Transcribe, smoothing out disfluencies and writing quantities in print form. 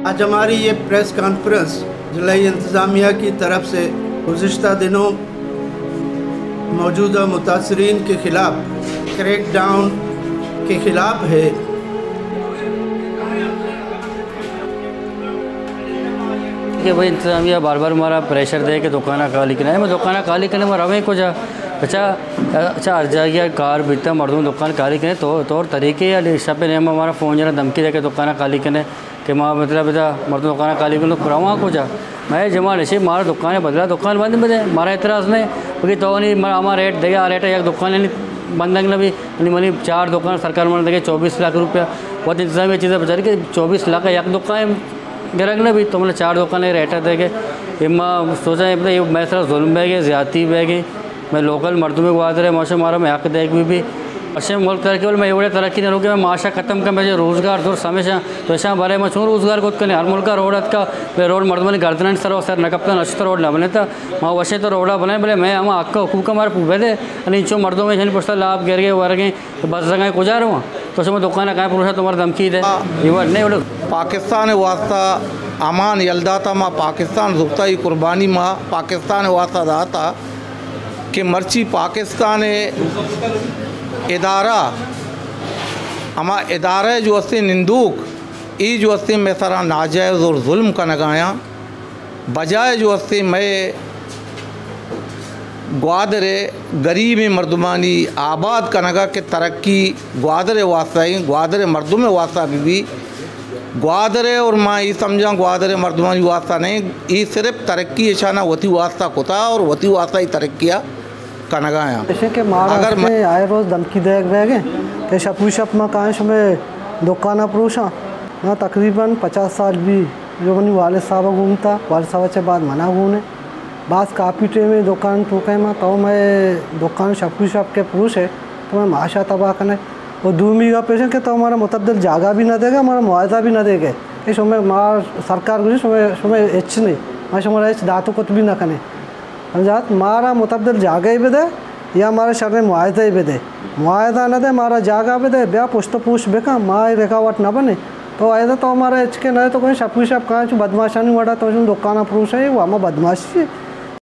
आज हमारी ये प्रेस कॉन्फ्रेंस ज़िला इंतज़ामिया की तरफ से गुज़िश्ता दिनों मौजूदा मुतासरीन के ख़िलाफ़ क्रैक डाउन के ख़िलाफ़ है। कि भाई इंतज़ामिया बार बार हमारा प्रेशर दे कि दुकाना खाली करना है, मैं दुकाना खाली करने में रवे को जा अच्छा अर्जा कार बीतता मर्दों दुकान खाली करें तो और तरीके या लिशा पे नहीं हमारा फ़ोन जना धमकी दे के दुकाना खाली करें कि माँ मतलब बेटा मर्दों दुकाना खाली कर लो करावा को जा मैं जमा नशे मारा दुकान बदला दुकान बंद बजे मारा एतराज़ नहीं क्योंकि तो नहीं हमारा रेट देगा रेट एक दुकान नहीं बंद भी मनी 4 दुकान सरकार मन देखे 24 लाख रुपया बहुत इंतजाम चीज़ें बेचारी कि 24 लाख एक दुकान गिरक ने भी तो मतलब 4 दुकान रेट देखे इमा सोचा मैं सिर्फ जुल्म बह ज़्यादती बह गई मैं लोकल मर्दों में गुआद रहे मौसम मारा मैं हक देख भी अच्छे मुल्क तरक्की वाले मैं एवढे तरक्की नहीं रोके मैं माशा ख़त्म कर मुझे रोज़गार दूर हमेशा तो ऐसा भरे मैं छू रोज़गार को हर मुल्क का रोड का रोड मर्दों गर्दन सर सर नकपता अच्छे रोड ना बने था वहाँ वैसे तो रोडा बनाए बोले मैं हम हक हुकूक हमारे पूबे थे इंचो मर्दों में छनी पुछता लाभ गिर गए वर गए तो बस जगह को जा रहा हूँ तो उसमें दुकान कहाँ पुरुषा तुम्हारा धमकी दे ये वर्ड नहीं बोले पाकिस्तान वास्ता अमान यलदाता माँ पाकिस्तान जुख्ता ही कुर्बानी माँ पाकिस्तान वास्ता दाता कि मर्ची पाकिस्तान इदारा अमा इदारा जो अस्ती निंदूक ई जो अस्ती में सरा नाजायज़ और जुल्म का नगाया बजाय जो अस्ती मैं ग्वादरे गरीब मर्दमानी आबाद का नगा के तरक्की ग्वादरे वास्ता ही ग्वादरे मर्दों में वास्ता भी ग्वादरे और माँ ये समझा ग्वादरे मर्दमानी वास्ता नहीं ये सिर्फ तरक्की इशाना वती वास्ता कोता और वती वास्ता ही तरक्किया कनगाया जैसे कि अगर मैं आए रोज़ धमकी दे गए कि शपूशप में काश में दुकाना पुरुषा मैं तकरीबन 50 साल भी जो मनी वाले साहब घूमता वाले साहब के बाद मना घूमने बस काफ़ी टे में दुकान टूके में तो मैं दुकान शपूशप के पुरुष है तो मैं माशा तबाह करने और दूमी का पेश है कि तो हमारा मुतब्दल जागा भी ना देगा हमारा मुआवजा भी ना देगा इस समय मार सरकार को समय एच नहीं मैं समय एच दातों को भी ना कने समझात मारा मुतब्दल जागा ही भी दे या हमारे शर में मुआवजा ही भी दे मुआवजा न दे मारा जागा भी दे ब्याह पुष्ट पूछ बेका माँ रेखावट ना बने तो ऐसा तो हमारे एच के नहीं तो कोई शपूशप कहाँ बदमाशा नहीं बढ़ा तो दुकाना पुरुष है वो हमारा बदमाशी